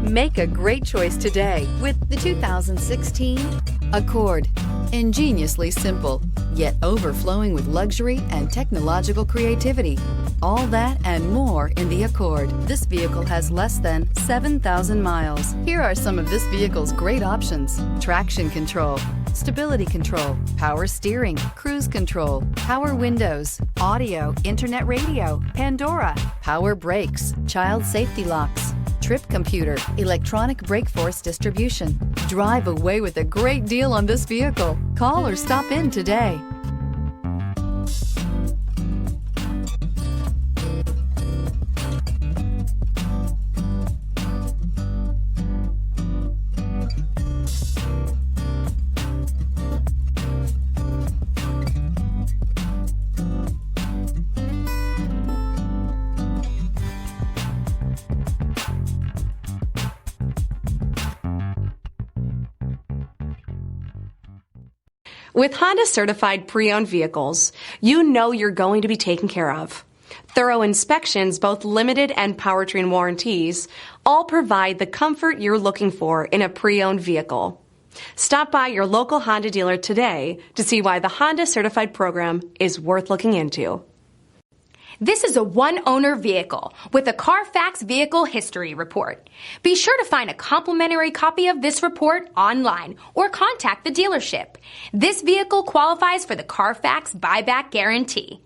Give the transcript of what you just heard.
Make a great choice today with the 2016 Accord. Ingeniously simple, yet overflowing with luxury and technological creativity. All that and more in the Accord. This vehicle has less than 7,000 miles. Here are some of this vehicle's great options: traction control, stability control, power steering, cruise control, power windows, audio, internet radio, Pandora, power brakes, child safety locks, trip computer, electronic brake force distribution. Drive away with a great deal on this vehicle. Call or stop in today. With Honda certified pre-owned vehicles, you know you're going to be taken care of. Thorough inspections, both limited and powertrain warranties, all provide the comfort you're looking for in a pre-owned vehicle. Stop by your local Honda dealer today to see why the Honda certified program is worth looking into. This is a one-owner vehicle with a Carfax Vehicle History Report. Be sure to find a complimentary copy of this report online or contact the dealership. This vehicle qualifies for the Carfax Buyback Guarantee.